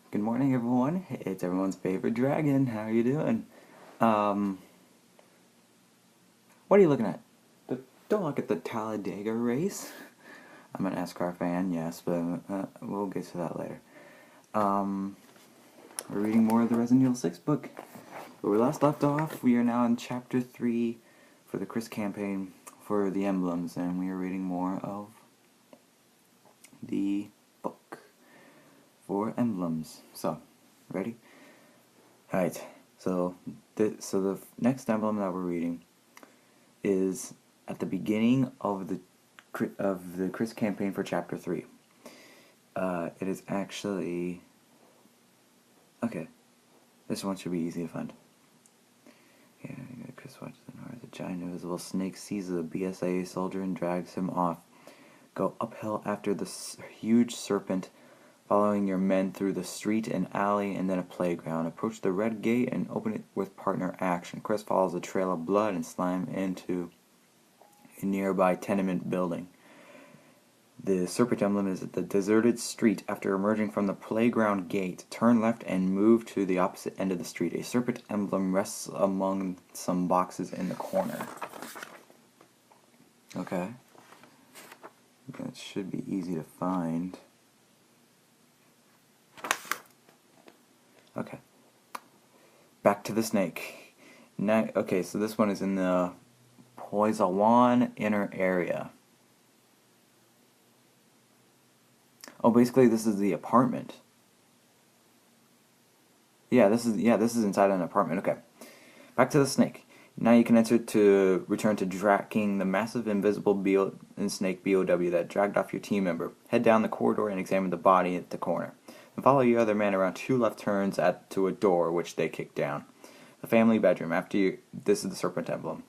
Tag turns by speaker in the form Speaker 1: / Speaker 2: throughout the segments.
Speaker 1: Good morning, everyone. It's everyone's favorite dragon. How are you doing? Um, what are you looking at? Don't look at the Talladega race. I'm an NASCAR fan, yes, but we'll get to that later. We're reading more of the Resident Evil 6 book. Where we last left off, we are now in Chapter 3 for the Chris campaign for the emblems, and we are reading more of the book for emblems. So, ready? Alright, so the next emblem that we're reading is at the beginning of the Chris campaign for Chapter 3. It is actually... Okay, this one should be easy to find. Yeah, Chris watches the north. A giant invisible snake seizes a BSA soldier and drags him off. Go uphill after the huge serpent, following your men through the street and alley and then a playground. Approach the red gate and open it with partner action. Chris follows a trail of blood and slime into a nearby tenement building. The serpent emblem is at the deserted street. After emerging from the playground gate, turn left and move to the opposite end of the street. A serpent emblem rests among some boxes in the corner. Okay. That should be easy to find. Okay. Back to the snake. Now, okay, so this one is in the Poisawan inner area. Oh, basically this is the apartment. Yeah, this is inside an apartment. Okay. Back to the snake. Now you can return to tracking the massive invisible snake BOW that dragged off your team member. Head down the corridor and examine the body at the corner. And follow your other man around 2 left turns to a door which they kick down. The family bedroom. This is the serpent emblem.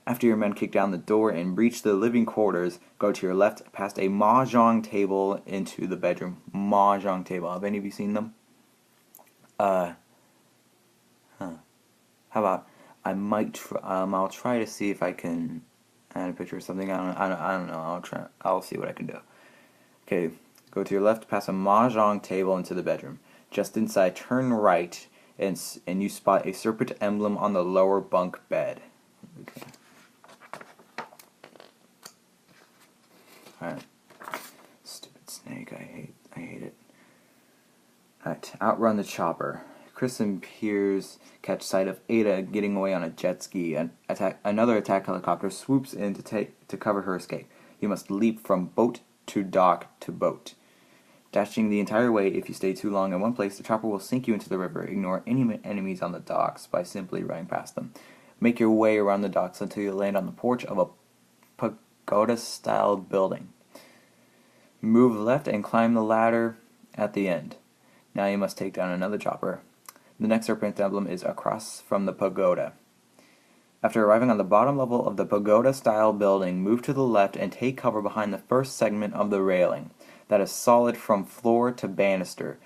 Speaker 1: After your men kick down the door and breach the living quarters, go to your left past a mahjong table into the bedroom. Mahjong table. Have any of you seen them? How about I'll try to see if I can add a picture or something. I don't know. I'll see what I can do. Okay, go to your left past a mahjong table into the bedroom. Just inside, turn right, and you spot a serpent emblem on the lower bunk bed. Okay. Alright. Stupid snake, I hate it. Alright, outrun the chopper. Chris and Piers catch sight of Ada getting away on a jet ski. Another attack helicopter swoops in to cover her escape. You must leap from boat to dock to boat. Dashing the entire way, if you stay too long in one place, the chopper will sink you into the river. Ignore any enemies on the docks by simply running past them. Make your way around the docks until you land on the porch of a pagoda-style building. Move left and climb the ladder at the end. Now you must take down another chopper. The next serpent emblem is across from the pagoda. After arriving on the bottom level of the pagoda-style building, move to the left and take cover behind the first segment of the railing. That is solid from floor to banister.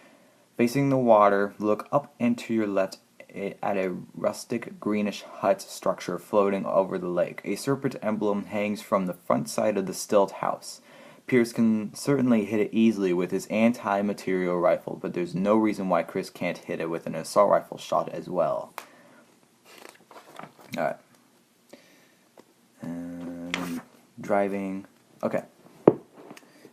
Speaker 1: Facing the water, look up and to your left at a rustic greenish hut structure floating over the lake. A serpent emblem hangs from the front side of the stilt house. Pierce can certainly hit it easily with his anti-material rifle, but there's no reason why Chris can't hit it with an assault rifle shot as well. Alright. Driving. Okay.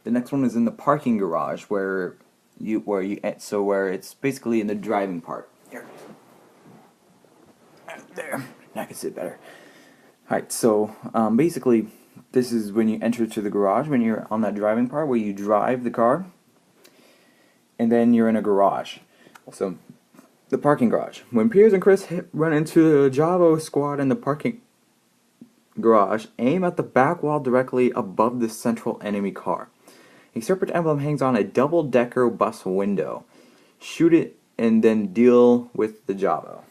Speaker 1: The next one is in the parking garage where it's basically in the driving part. Here. There. Now I can sit better. Alright, so basically this is when you enter to the garage, when you're on that driving part where you drive the car, and then you're in a garage. So, the parking garage. When Piers and Chris run into the Javo squad in the parking garage, aim at the back wall directly above the central enemy car. A serpent emblem hangs on a double-decker bus window. Shoot it and then deal with the Javo.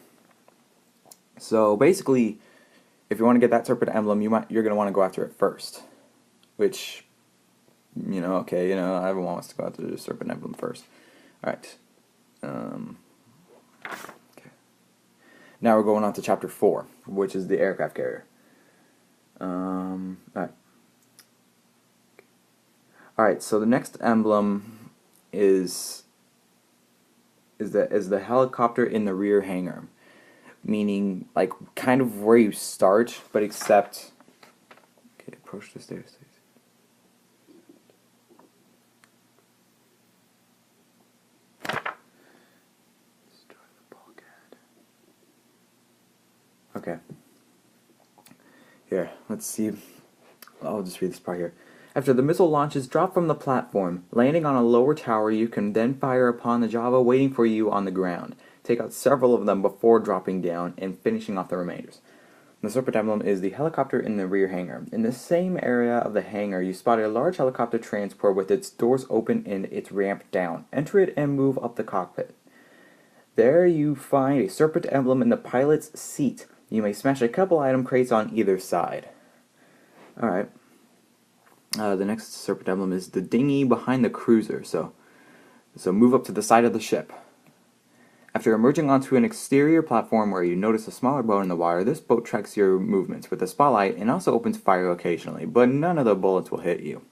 Speaker 1: So, basically, if you want to get that serpent emblem, you're going to want to go after it first. Which, okay, everyone wants to go after the serpent emblem first. Alright. Okay. Now we're going on to chapter 4, which is the aircraft carrier. Alright. Alright, so the next emblem is is the helicopter in the rear hangar, meaning like kind of where you start, but except. Okay, approach the stairs. Okay. Here, let's see. I'll just read this part here. After the missile launches, drop from the platform. Landing on a lower tower, you can then fire upon the Java waiting for you on the ground. Take out several of them before dropping down and finishing off the remainders. The Serpent Emblem is the helicopter in the rear hangar. In the same area of the hangar, you spot a large helicopter transport with its doors open and its ramp down. Enter it and move up the cockpit. There you find a Serpent Emblem in the pilot's seat. You may smash a couple item crates on either side. Alright. The next Serpent Emblem is the dinghy behind the cruiser. So move up to the side of the ship. After emerging onto an exterior platform where you notice a smaller boat in the water, this boat tracks your movements with a spotlight and also opens fire occasionally, but none of the bullets will hit you.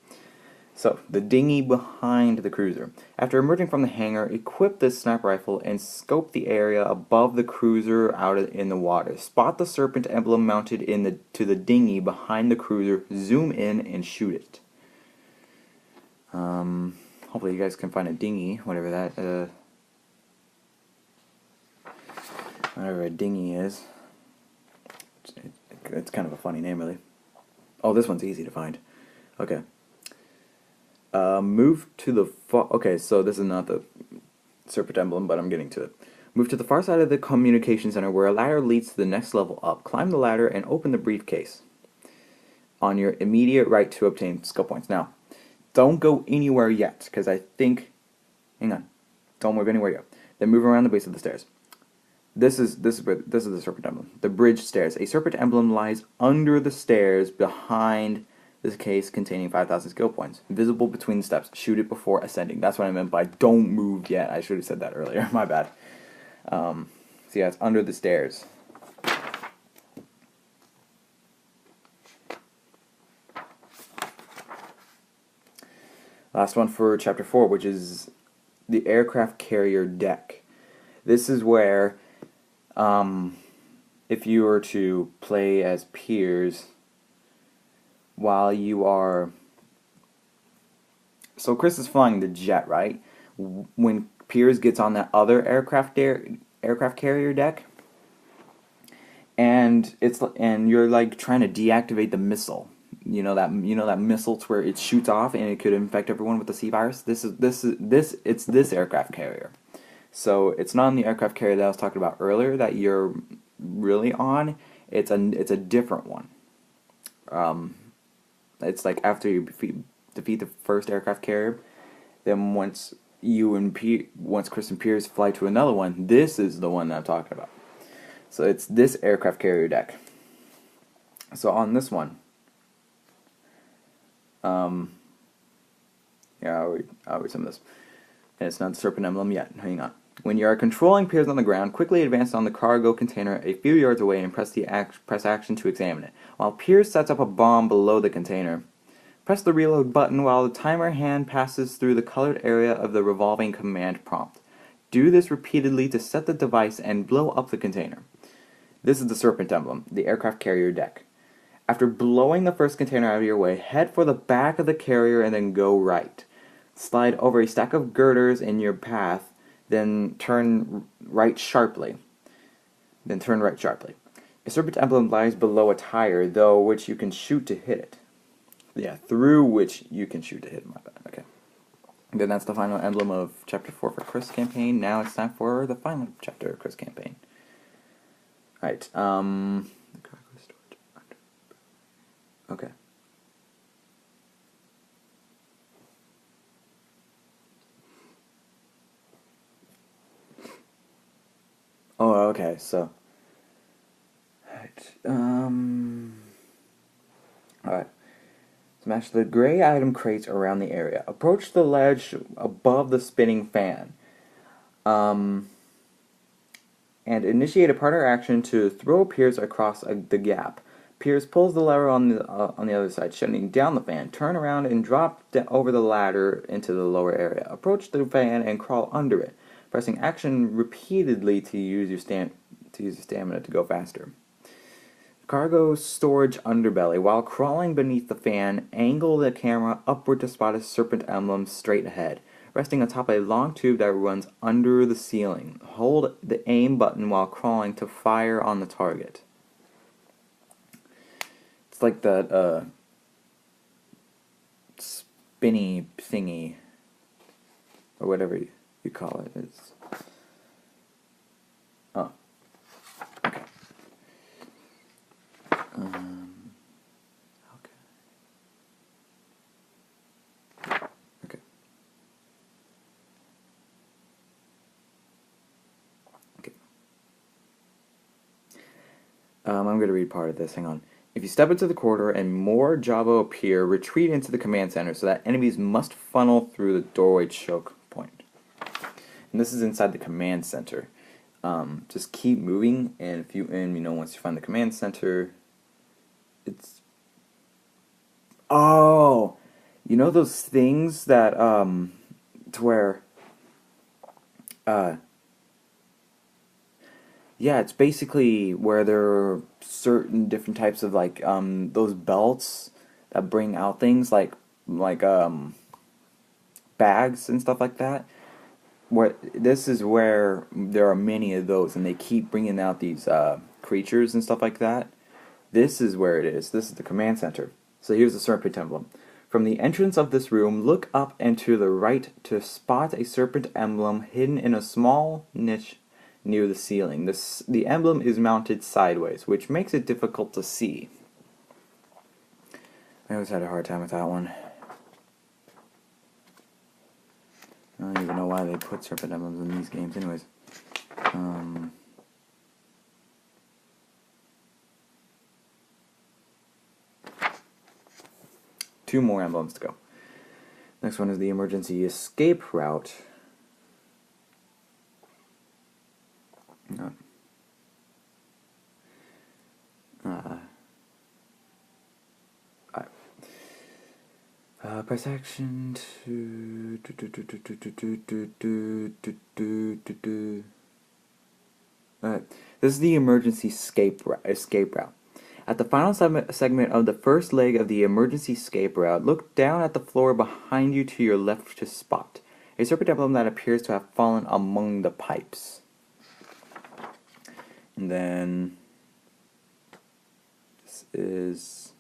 Speaker 1: So, the dinghy behind the cruiser. After emerging from the hangar, equip this sniper rifle and scope the area above the cruiser out in the water. Spot the Serpent Emblem mounted to the dinghy behind the cruiser, zoom in, and shoot it. Hopefully you guys can find a dinghy, whatever a dinghy is. It's kind of a funny name, really. Oh, this one's easy to find. Okay. Move to the okay, so this is not the Serpent Emblem, but I'm getting to it. Move to the far side of the communication center where a ladder leads to the next level up. Climb the ladder and open the briefcase on your immediate right to obtain skill points. Now, don't go anywhere yet, because I think... Hang on. Don't move anywhere yet. Then move around the base of the stairs. This is the Serpent Emblem. The bridge stairs. A Serpent Emblem lies under the stairs behind this case containing 5,000 skill points. Visible between the steps. Shoot it before ascending. That's what I meant by don't move yet. I should have said that earlier. My bad. So yeah, it's under the stairs. Last one for Chapter 4, which is the aircraft carrier deck. This is where, if you were to play as Piers, while you are... So Chris is flying the jet, right? When Piers gets on that other aircraft carrier deck, and you're like trying to deactivate the missile. You know that missile to where it shoots off and it could infect everyone with the C virus. It's this aircraft carrier. So it's not on the aircraft carrier that I was talking about earlier that you're really on. It's a different one. It's like after you defeat the first aircraft carrier, then once Chris and Piers fly to another one, this is the one that I'm talking about. So it's this aircraft carrier deck. So on this one, yeah, I'll read some of this. And it's not the Serpent Emblem yet. Hang on. When you are controlling Piers on the ground, quickly advance on the cargo container a few yards away and press action to examine it. While Piers sets up a bomb below the container, press the reload button while the timer hand passes through the colored area of the revolving command prompt. Do this repeatedly to set the device and blow up the container. This is the Serpent Emblem, the aircraft carrier deck. After blowing the first container out of your way, head for the back of the carrier and then go right. Slide over a stack of girders in your path, then turn right sharply. A Serpent Emblem lies below a tire, through which you can shoot to hit it. Yeah, through which you can shoot to hit it, my bad. Okay. Then that's the final emblem of Chapter 4 for Chris campaign. Now it's time for the final chapter of Chris campaign. Alright, okay. Oh, okay, so... Alright. Smash the gray item crates around the area. Approach the ledge above the spinning fan. And initiate a partner action to throw Piers across the gap. Piers pulls the lever on the other side, shutting down the fan. Turn around and drop over the ladder into the lower area. Approach the fan and crawl under it. pressing action repeatedly to use your stamina to go faster. Cargo storage underbelly. While crawling beneath the fan, angle the camera upward to spot a serpent emblem straight ahead, resting atop a long tube that runs under the ceiling. Hold the aim button while crawling to fire on the target. It's like that spinny thingy, or whatever you call it. It's okay. Okay. I'm going to read part of this. Hang on. If you step into the corridor and more Jabo appear, retreat into the command center so that enemies must funnel through the doorway choke point. And this is inside the command center. Just keep moving, and once you find the command center, it's... Oh! You know those things that, to where... Yeah, it's basically where there are certain different types of, like, those belts that bring out things, like bags and stuff like that. This is where there are many of those, and they keep bringing out these, creatures and stuff like that. This is where it is. This is the command center. So here's the serpent emblem. From the entrance of this room, look up and to the right to spot a serpent emblem hidden in a small niche near the ceiling. The emblem is mounted sideways, which makes it difficult to see. I always had a hard time with that one. I don't even know why they put serpent emblems in these games anyways. Two more emblems to go. Next one is the emergency escape route. Press action to This is the emergency escape route. At the final segment of the first leg of the emergency escape route, look down at the floor behind you to your left to spot a serpent emblem that appears to have fallen among the pipes. And then this is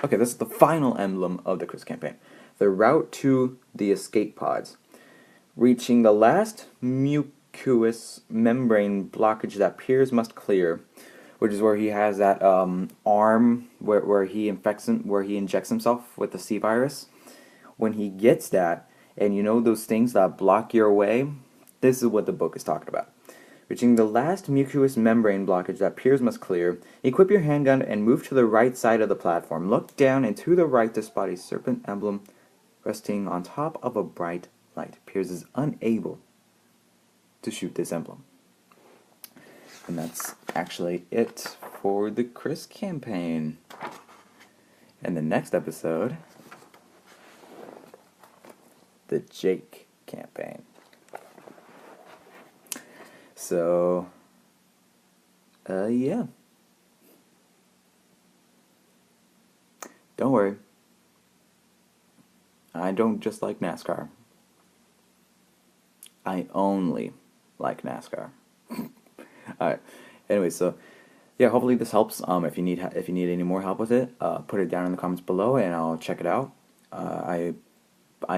Speaker 1: this is the final emblem of the Chris campaign. The route to the escape pods. Reaching the last mucous membrane blockage that Piers must clear, which is where he has that arm where he injects himself with the C virus. When he gets that, and you know those things that block your way, this is what the book is talking about. Reaching the last mucous membrane blockage that Piers must clear, equip your handgun and move to the right side of the platform. Look down and to the right to spot a serpent emblem resting on top of a bright light. Piers is unable to shoot this emblem. And that's actually it for the Chris campaign. And the next episode, the Jake campaign. So, yeah. Don't worry. I don't just like NASCAR. I only like NASCAR. Alright. Anyway, so yeah, hopefully this helps. If you need any more help with it, put it down in the comments below and I'll check it out. I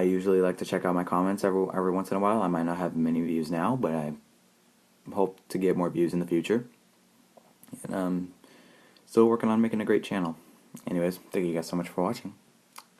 Speaker 1: usually like to check out my comments every once in a while. I might not have many views now, but I hope to get more views in the future. And still working on making a great channel. Anyways, thank you guys so much for watching.